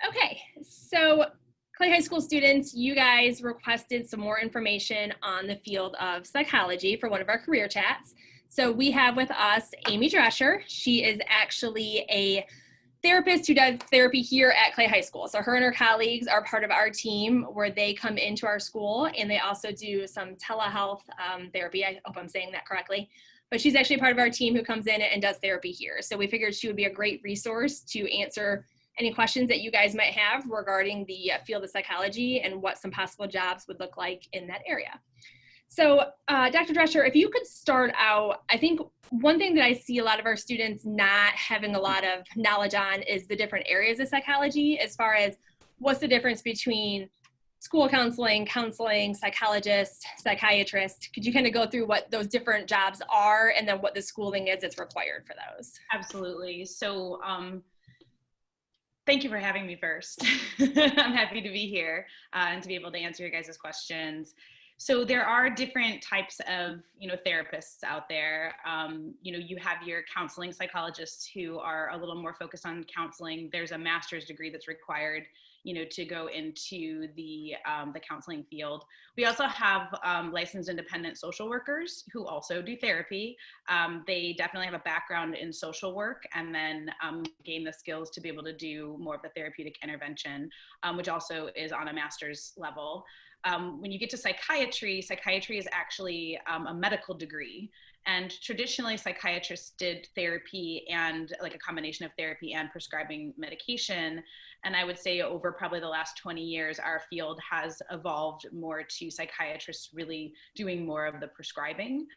Okay, so Clay High School students, you guys requested some more information on the field of psychology for one of our career chats. So we have with us Amy Drescher. She is actually a therapist who does therapy here at Clay High School. So her and her colleagues are part of our team where they come into our school, and they also do some telehealth therapy. I hope I'm saying that correctly. But she's actually part of our team who comes in and does therapy here. So we figured she would be a great resource to answer any questions that you guys might have regarding the field of psychology and what some possible jobs would look like in that area. So Dr. Drescher, if you could start out, I think one thing that I see a lot of our students not having a lot of knowledge on is the different areas of psychology, as far as what's the difference between school counseling, psychologist, psychiatrist. Could you kind of go through what those different jobs are and then what the schooling is that's required for those? Absolutely. So thank you for having me first. I'm happy to be here and to be able to answer your guys' questions. So there are different types of, therapists out there. You have your counseling psychologists who are a little more focused on counseling. There's a master's degree that's required, to go into the counseling field. We also have licensed independent social workers who also do therapy. They definitely have a background in social work and then gain the skills to be able to do more of the therapeutic intervention, which also is on a master's level. When you get to psychiatry is actually a medical degree. And traditionally, psychiatrists did therapy and like a combination of therapy and prescribing medication. And I would say over probably the last 20 years, our field has evolved more to psychiatrists really doing more of the prescribing.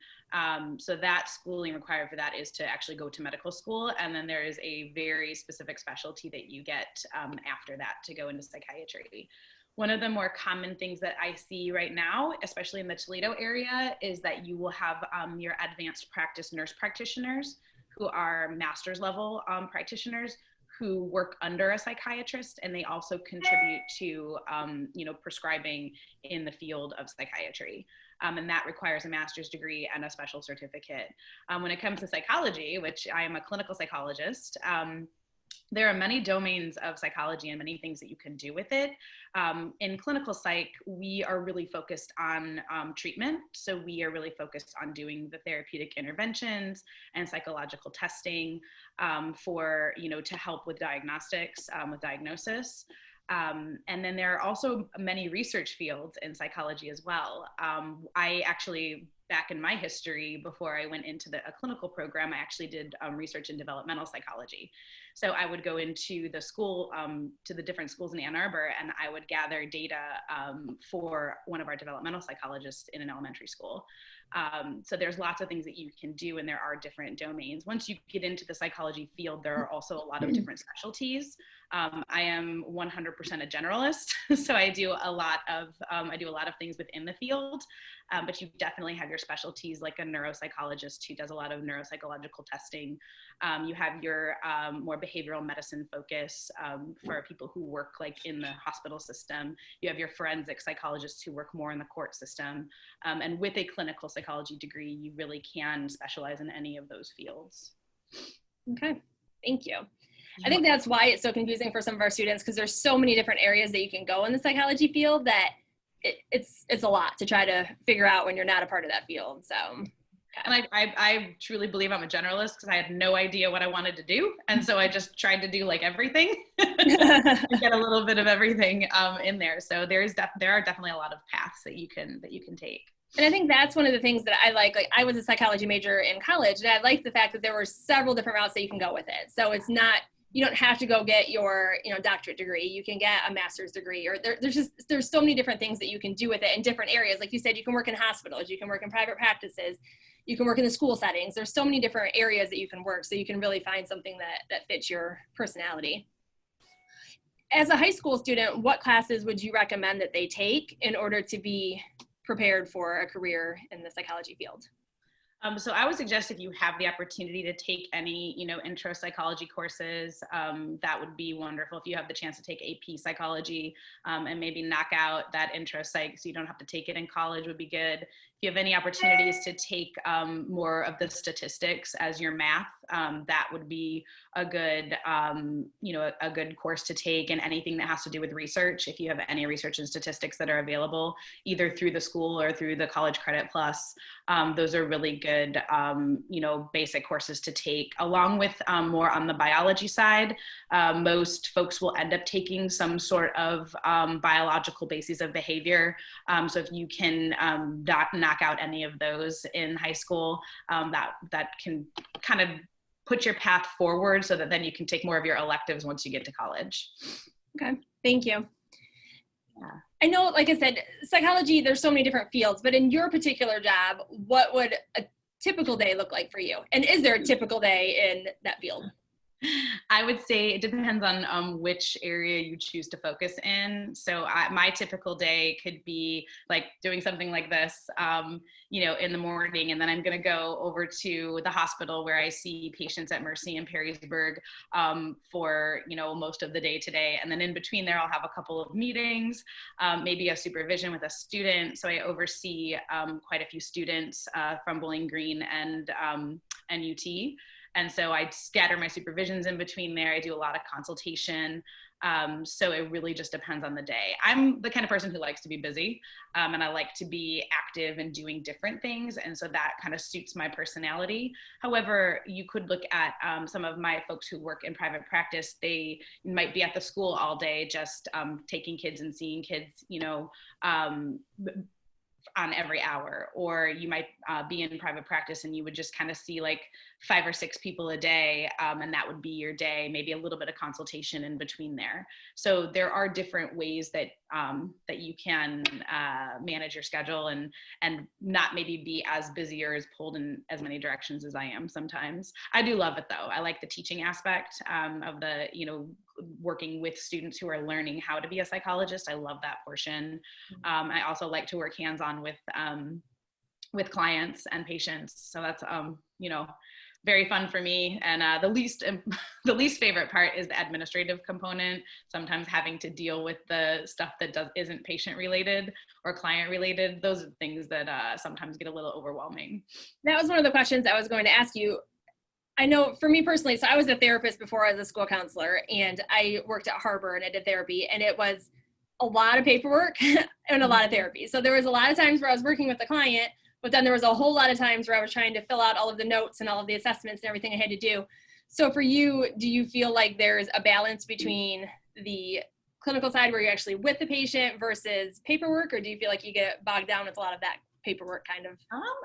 So that schooling required for that is to actually go to medical school. And then there is a very specific specialty that you get after that to go into psychiatry. One of the more common things that I see right now, especially in the Toledo area, is that you will have your advanced practice nurse practitioners who are master's level practitioners who work under a psychiatrist, and they also contribute to prescribing in the field of psychiatry. And that requires a master's degree and a special certificate. When it comes to psychology, which I am a clinical psychologist, there are many domains of psychology and many things that you can do with it. In clinical psych, we are really focused on treatment. So we are really focused on doing the therapeutic interventions and psychological testing to help with diagnostics, with diagnosis. And then there are also many research fields in psychology as well. I actually, back in my history, before I went into a clinical program, I actually did research in developmental psychology. So I would go into the school, to the different schools in Ann Arbor, and I would gather data for one of our developmental psychologists in an elementary school. So there's lots of things that you can do, and there are different domains. Once you get into the psychology field, there are also a lot of different specialties. I am 100% a generalist, so I do a lot of things within the field. But you definitely have your specialties, like a neuropsychologist who does a lot of neuropsychological testing. You have your more behavioral medicine focus for people who work like in the hospital system. You have your forensic psychologists who work more in the court system. And with a clinical psychology degree, you really can specialize in any of those fields. Okay, thank you. I think that's why it's so confusing for some of our students, because there's so many different areas that you can go in the psychology field that it's a lot to try to figure out when you're not a part of that field. So, and I truly believe I'm a generalist because I had no idea what I wanted to do, and so I just tried to do like everything, get a little bit of everything in there. So there are definitely a lot of paths that you can take. And I think that's one of the things that I like. Like, I was a psychology major in college, and I like the fact that there were several different routes that you can go with it. So it's not, you don't have to go get your, doctorate degree. You can get a master's degree, or there's so many different things that you can do with it in different areas. Like you said, you can work in hospitals, you can work in private practices, you can work in the school settings. There's so many different areas that you can work, so you can really find something that fits your personality. As a high school student, what classes would you recommend that they take in order to be prepared for a career in the psychology field? So I would suggest if you have the opportunity to take any, intro psychology courses, that would be wonderful. If you have the chance to take AP psychology and maybe knock out that intro psych so you don't have to take it in college would be good. If you have any opportunities to take more of the statistics as your math, that would be a good, a good course to take. And anything that has to do with research, if you have any research and statistics that are available, either through the school or through the College Credit Plus, those are really good, basic courses to take, along with more on the biology side. Most folks will end up taking some sort of biological basis of behavior. So if you can knock out any of those in high school, that can kind of put your path forward so that then you can take more of your electives once you get to college. Okay, thank you. Yeah. I know, like I said, psychology, there's so many different fields, but in your particular job, what would a typical day look like for you? And is there a typical day in that field? I would say it depends on which area you choose to focus in. So my typical day could be like doing something like this, in the morning, and then I'm going to go over to the hospital where I see patients at Mercy in Perrysburg for, most of the day today. And then in between there, I'll have a couple of meetings, maybe a supervision with a student. So I oversee quite a few students from Bowling Green and UT. And so I scatter my supervisions in between there. I do a lot of consultation. So it really just depends on the day. I'm the kind of person who likes to be busy, and I like to be active and doing different things. And so that kind of suits my personality. However, you could look at some of my folks who work in private practice. They might be at the school all day, just taking kids and seeing kids, on every hour, or you might be in private practice and you would just kind of see like 5 or 6 people a day, and that would be your day, maybe a little bit of consultation in between there. So there are different ways that you can manage your schedule and not maybe be as busy or as pulled in as many directions as I am sometimes. I do love it though. I like the teaching aspect of the, working with students who are learning how to be a psychologist. I love that portion. I also like to work hands-on with clients and patients. So that's, very fun for me. And the least favorite part is the administrative component. Sometimes having to deal with the stuff that isn't patient related or client related. Those are things that sometimes get a little overwhelming. That was one of the questions I was going to ask you. I know for me personally, so I was a therapist before I was a school counselor, and I worked at Harbor and I did therapy, and it was a lot of paperwork and a lot of therapy. So there was a lot of times where I was working with the client, but then there was a whole lot of times where I was trying to fill out all of the notes and all of the assessments and everything I had to do. So for you, do you feel like there's a balance between the clinical side where you're actually with the patient versus paperwork, or do you feel like you get bogged down with a lot of that paperwork kind of?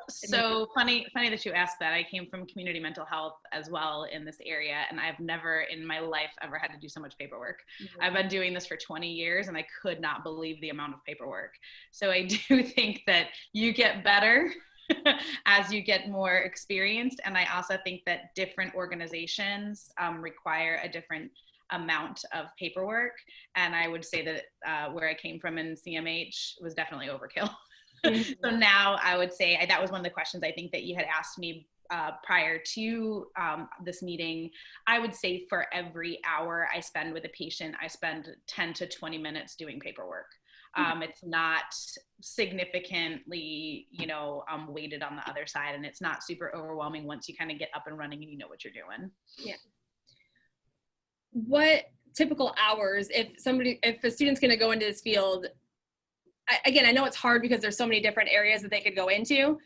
So funny that you asked that. I came from community mental health as well in this area, and I've never in my life ever had to do so much paperwork. Mm-hmm. I've been doing this for 20 years and I could not believe the amount of paperwork. So I do think that you get better as you get more experienced. And I also think that different organizations require a different amount of paperwork. And I would say that where I came from in CMH was definitely overkill. Mm-hmm. So now I would say that was one of the questions I think that you had asked me prior to this meeting. I would say for every hour I spend with a patient, I spend 10 to 20 minutes doing paperwork. It's not significantly, weighted on the other side, and it's not super overwhelming once you kind of get up and running and you know what you're doing. Yeah. What typical hours, if a student's going to go into this field, again, I know it's hard because there's so many different areas that they could go into.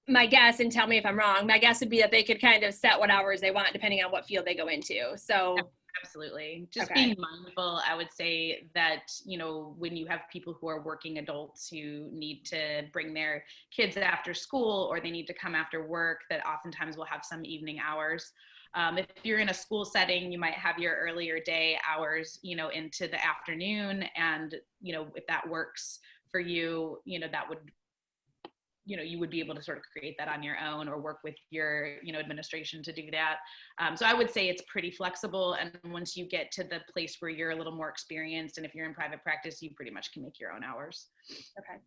My guess, and tell me if I'm wrong, my guess would be that they could kind of set what hours they want depending on what field they go into. So absolutely. Just being mindful, I would say that, when you have people who are working adults who need to bring their kids after school or they need to come after work, that oftentimes will have some evening hours. If you're in a school setting, you might have your earlier day hours, into the afternoon. And, if that works for you, that would, you would be able to sort of create that on your own or work with your, administration to do that. So I would say it's pretty flexible. And once you get to the place where you're a little more experienced, and if you're in private practice, you pretty much can make your own hours. Okay.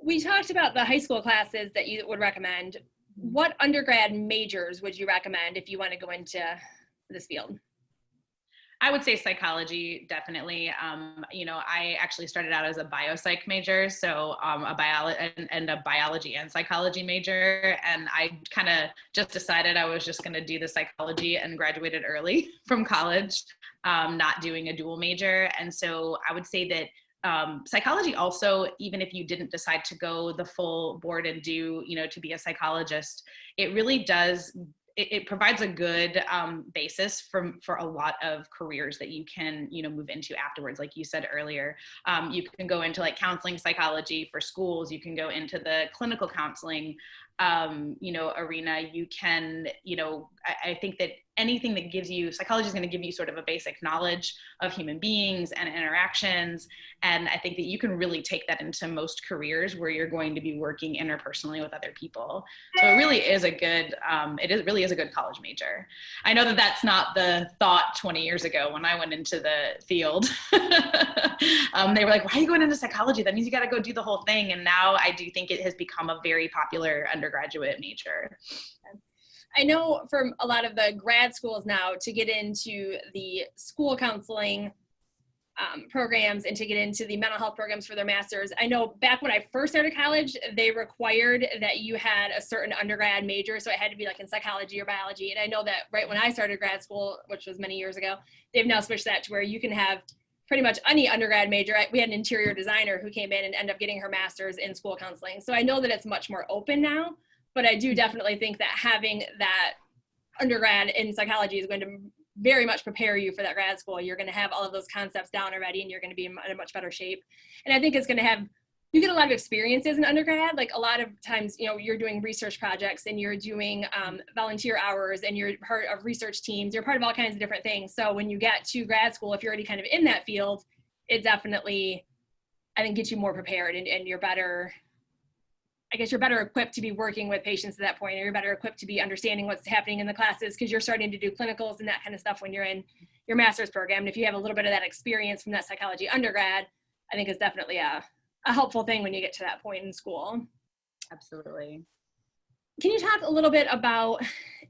We talked about the high school classes that you would recommend. What undergrad majors would you recommend if you want to go into this field? I would say psychology, definitely. You know, I actually started out as a biopsych major, so a biology and psychology major, and I kind of just decided I was just going to do the psychology and graduated early from college, not doing a dual major. And so I would say that psychology also, even if you didn't decide to go the full board and do, you know, to be a psychologist, it really does it provides a good basis for a lot of careers that you can, you know, move into afterwards. Like you said earlier, you can go into like counseling psychology for schools. You can go into the clinical counseling, you know, arena. You can, you know, I think that anything that gives you, psychology is going to give you sort of a basic knowledge of human beings and interactions. And I think that you can really take that into most careers where you're going to be working interpersonally with other people. So it really is a good, really is a good college major. I know that that's not the thought 20 years ago when I went into the field. They were like, why are you going into psychology? That means you got to go do the whole thing. And now I do think it has become a very popular undergraduate major. I know from a lot of the grad schools now, to get into the school counseling programs and to get into the mental health programs for their masters. I know back when I first started college, they required that you had a certain undergrad major. So it had to be like in psychology or biology. And I know that right when I started grad school, which was many years ago, they've now switched that to where you can have pretty much any undergrad major. We had an interior designer who came in and ended up getting her master's in school counseling. So I know that it's much more open now, but I do definitely think that having that undergrad in psychology is going to very much prepare you for that grad school. You're going to have all of those concepts down already, and you're going to be in a much better shape. And I think it's going to have, you get a lot of experiences in undergrad. Like a lot of times, you know, you're doing research projects and you're doing volunteer hours and you're part of research teams. You're part of all kinds of different things. So when you get to grad school, if you're already kind of in that field, it definitely, I think, gets you more prepared and you're better. I guess you're better equipped to be working with patients at that point, or you're better equipped to be understanding what's happening in the classes because you're starting to do clinicals and that kind of stuff when you're in your master's program. And if you have a little bit of that experience from that psychology undergrad, I think it's definitely a helpful thing when you get to that point in school. Absolutely. Can you talk a little bit about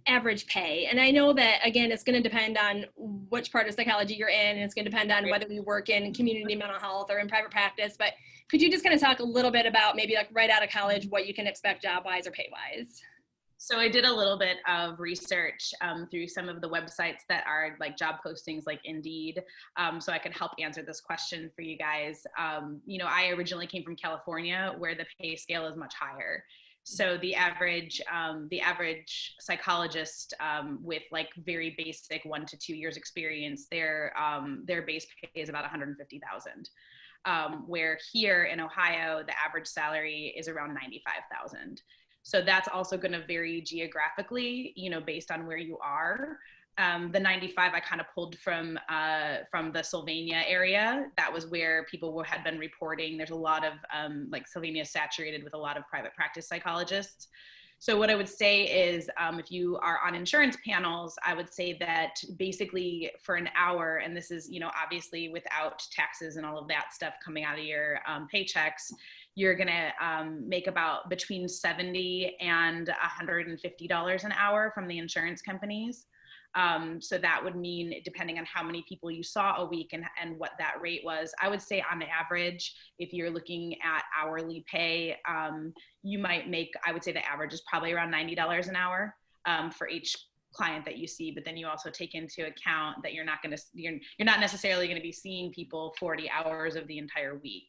average pay? And I know that, again, it's going to depend on which part of psychology you're in, and it's going to depend on whether you work in community mental health or in private practice, but could you just kind of talk a little bit about maybe like right out of college, what you can expect job-wise or pay-wise? So I did a little bit of research through some of the websites that are like job postings like Indeed, so I could help answer this question for you guys. You know, I originally came from California where the pay scale is much higher. So the average psychologist with like very basic 1 to 2 years experience, their base pay is about $150,000. Where here in Ohio, the average salary is around $95,000. So that's also going to vary geographically, you know, based on where you are. The 95 I kind of pulled from the Sylvania area. That was where people had been reporting. There's a lot of like Sylvania is saturated with a lot of private practice psychologists. So what I would say is if you are on insurance panels, I would say that basically for an hour, and this is, you know, obviously without taxes and all of that stuff coming out of your paychecks, you're going to make about between $70 and $150 an hour from the insurance companies. So that would mean, depending on how many people you saw a week and what that rate was, I would say on average, if you're looking at hourly pay, you might make, I would say the average is probably around $90 an hour for each client that you see. But then you also take into account that you're not necessarily going to be seeing people 40 hours of the entire week.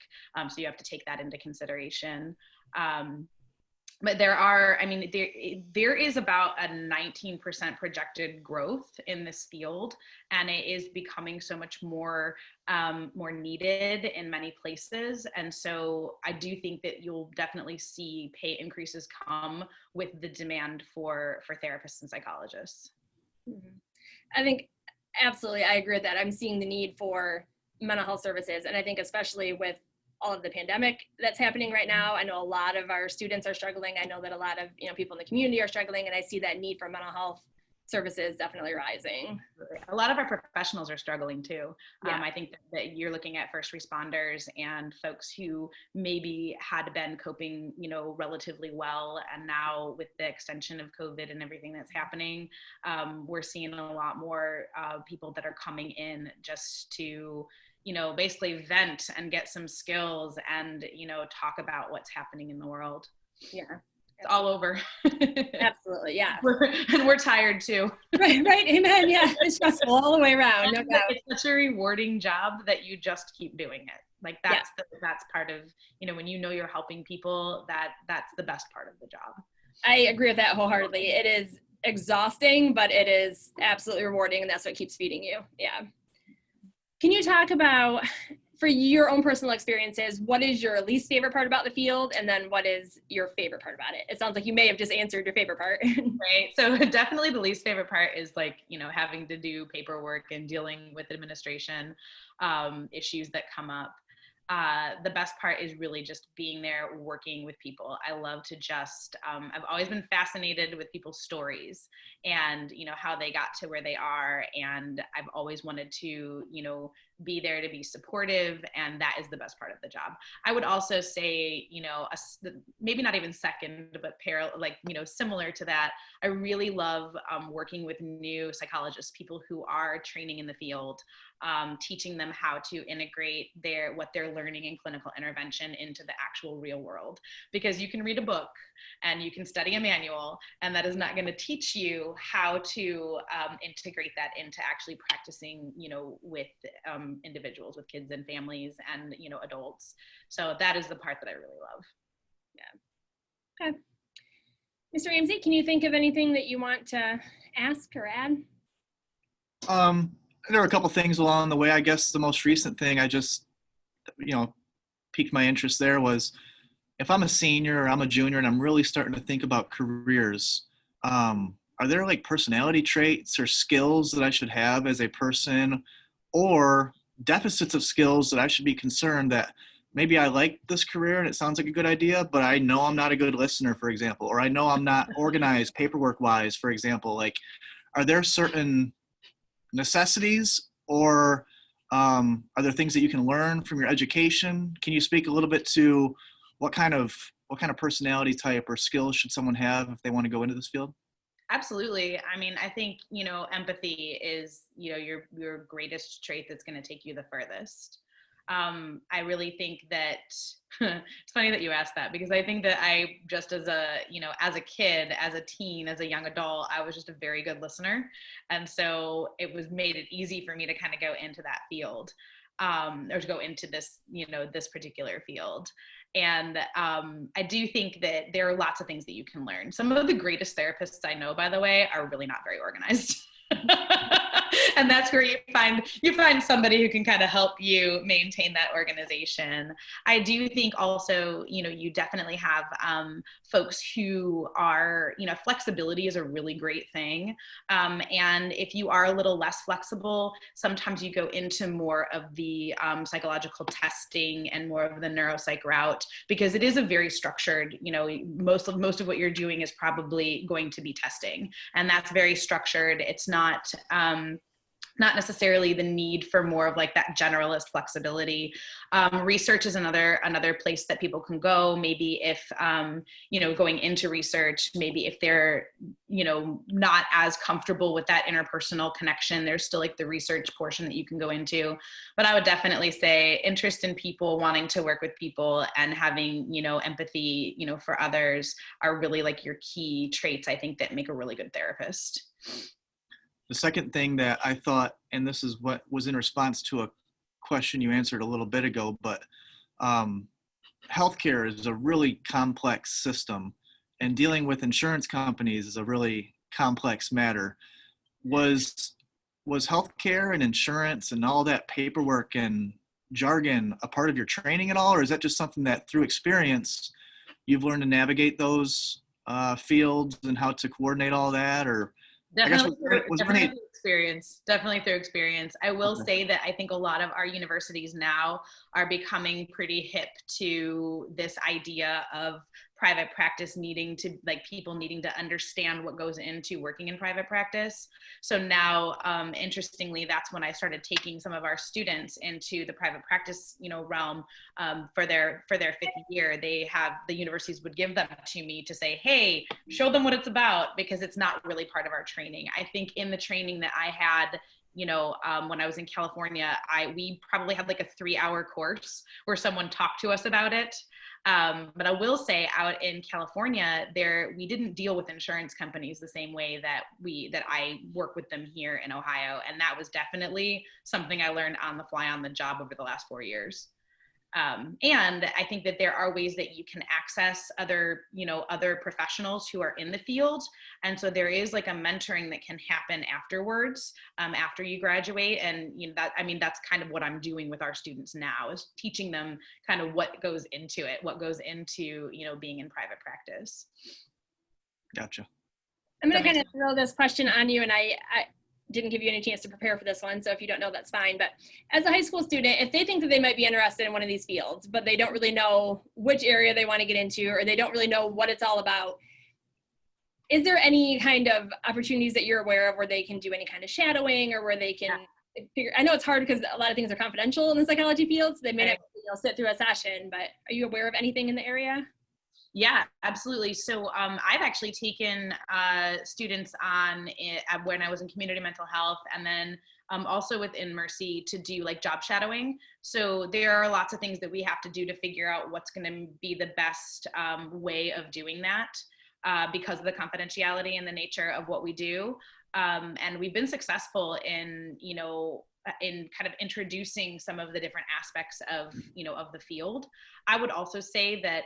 So you have to take that into consideration. But there is about a 19% projected growth in this field, and it is becoming so much more needed in many places. And so I do think that you'll definitely see pay increases come with the demand for therapists and psychologists. Mm-hmm. I think absolutely, I agree with that. I'm seeing the need for mental health services, and I think especially with all of the pandemic that's happening right now. I know a lot of our students are struggling. I know that a lot of, you know, people in the community are struggling, and I see that need for mental health services definitely rising. A lot of our professionals are struggling too. Yeah. I think that you're looking at first responders and folks who maybe had been coping, relatively well. And now with the extension of COVID and everything that's happening, we're seeing a lot more people that are coming in just to, basically vent and get some skills and, talk about what's happening in the world. Yeah. It's all over. Absolutely. Yeah. And we're tired too. Right. Amen. Yeah. It's stressful all the way around. No doubt. It's such a rewarding job that you just keep doing it. Like that's part of, when you're helping people, that's the best part of the job. I agree with that wholeheartedly. It is exhausting, but it is absolutely rewarding, and that's what keeps feeding you. Yeah. Can you talk about, for your own personal experiences, what is your least favorite part about the field? And then what is your favorite part about it? It sounds like you may have just answered your favorite part. Right. So definitely the least favorite part is having to do paperwork and dealing with administration issues that come up. The best part is really just being there, working with people. I love to just, I've always been fascinated with people's stories and, how they got to where they are. And I've always wanted to, be there to be supportive. And that is the best part of the job. I would also say, maybe not even second, but similar to that, I really love working with new psychologists, people who are training in the field, teaching them how to integrate what they're learning in clinical intervention into the actual real world. Because you can read a book and you can study a manual, and that is not going to teach you how to integrate that into actually practicing, with individuals, with kids and families and, adults. So that is the part that I really love. Yeah. Okay. Mr. Ramsey, can you think of anything that you want to ask or add? There were a couple things along the way. I guess the most recent thing I just, piqued my interest there was, if I'm a senior or I'm a junior and I'm really starting to think about careers, are there personality traits or skills that I should have as a person, or deficits of skills that I should be concerned that maybe I like this career and it sounds like a good idea, but I know I'm not a good listener, for example, or I know I'm not organized paperwork wise, for example. Are there certain necessities, or are there things that you can learn from your education? Can you speak a little bit to what kind of personality type or skills should someone have if they want to go into this field? Absolutely. I mean, I think, empathy is, your greatest trait that's going to take you the furthest. I really think that it's funny that you asked that, because I think that I just as a kid, as a teen, as a young adult, I was just a very good listener. And so made it easy for me to kind of go into that field, or to go into this, this particular field. And I do think that there are lots of things that you can learn. Some of the greatest therapists I know, by the way, are really not very organized. And that's where you find somebody who can kind of help you maintain that organization. I do think also, you definitely have folks who are, flexibility is a really great thing. And if you are a little less flexible, sometimes you go into more of the psychological testing and more of the neuropsych route, because it is a very structured, most of what you're doing is probably going to be testing, and that's very structured. It's not necessarily the need for more of that generalist flexibility. Research is another place that people can go. Maybe if, going into research, maybe if they're, not as comfortable with that interpersonal connection, there's still the research portion that you can go into. But I would definitely say interest in people, wanting to work with people, and having, empathy, for others are really your key traits, I think, that make a really good therapist. The second thing that I thought, and this is what was in response to a question you answered a little bit ago, but healthcare is a really complex system, and dealing with insurance companies is a really complex matter. Was healthcare and insurance and all that paperwork and jargon a part of your training at all, or is that just something that through experience you've learned to navigate those fields and how to coordinate all that? Or Definitely through experience. I will say that I think a lot of our universities now are becoming pretty hip to this idea of private practice needing to, like, people needing to understand what goes into working in private practice. So now, interestingly, that's when I started taking some of our students into the private practice, realm, for their 5th year. The universities would give them to me to say, hey, show them what it's about, because it's not really part of our training. I think in the training that I had, when I was in California, we probably had like a 3-hour course where someone talked to us about it. But I will say, out in California, we didn't deal with insurance companies the same way that I work with them here in Ohio. And that was definitely something I learned on the fly, on the job, over the last 4 years. And I think that there are ways that you can access other professionals who are in the field. And so there is like a mentoring that can happen afterwards, after you graduate. And that's kind of what I'm doing with our students now, is teaching them kind of what goes into being in private practice. Gotcha. I'm going to kind of throw this question on you, and I didn't give you any chance to prepare for this one, so if you don't know, that's fine. But as a high school student, if they think that they might be interested in one of these fields, but they don't really know which area they want to get into, or they don't really know what it's all about, is there any kind of opportunities that you're aware of where they can do any kind of shadowing, or where they can figure? I know it's hard because a lot of things are confidential in the psychology field, so they may not sit through a session, but are you aware of anything in the area? Yeah, absolutely. So I've actually taken students on when I was in community mental health, and then also within Mercy, to do like job shadowing. So there are lots of things that we have to do to figure out what's going to be the best way of doing that, because of the confidentiality and the nature of what we do. And we've been successful in kind of introducing some of the different aspects of the field. I would also say that,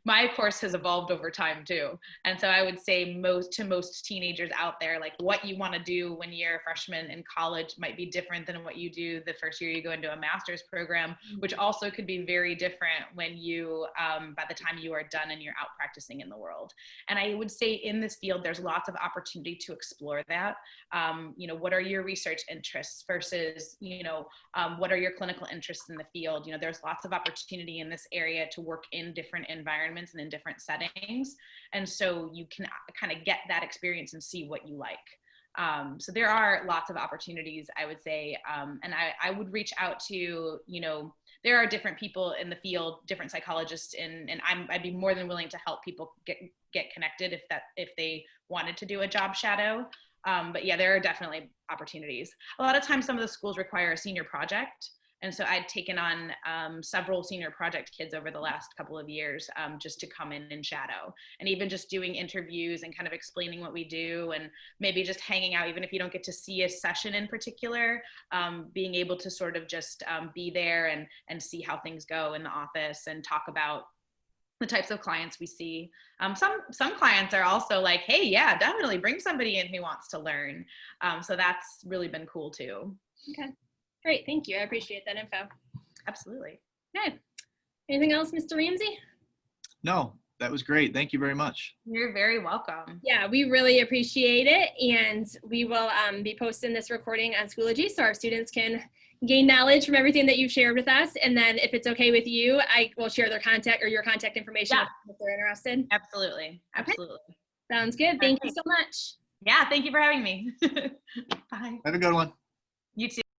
my course has evolved over time too. And so I would say most teenagers out there, like, what you want to do when you're a freshman in college might be different than what you do the first year you go into a master's program, which also could be very different when you, by the time you are done and you're out practicing in the world. And I would say in this field, there's lots of opportunity to explore that. What are your research interests versus, what are your clinical interests in the field? There's lots of opportunity in this area to work in different environments and in different settings. And so you can kind of get that experience and see what you like. So there are lots of opportunities, I would say. And I would reach out to, there are different people in the field, different psychologists, and I'd be more than willing to help people get connected if they wanted to do a job shadow. But yeah, there are definitely opportunities. A lot of times, some of the schools require a senior project. And so I'd taken on several senior project kids over the last couple of years, just to come in and shadow, and even just doing interviews and kind of explaining what we do, and maybe just hanging out, even if you don't get to see a session in particular, being able to sort of just be there and see how things go in the office and talk about the types of clients we see. Some clients are also like, hey, yeah, definitely bring somebody in who wants to learn. So that's really been cool too. Okay, great. Thank you. I appreciate that info. Absolutely. Okay. Anything else, Mr. Ramsey? No, that was great. Thank you very much. You're very welcome. Yeah, we really appreciate it. And we will be posting this recording on Schoology so our students can gain knowledge from everything that you've shared with us. And then if it's okay with you, I will share their contact or your contact information if they're interested. Absolutely. Absolutely. Okay. Sounds good. Thank you so much. Yeah, thank you for having me. Bye. Have a good one. You too.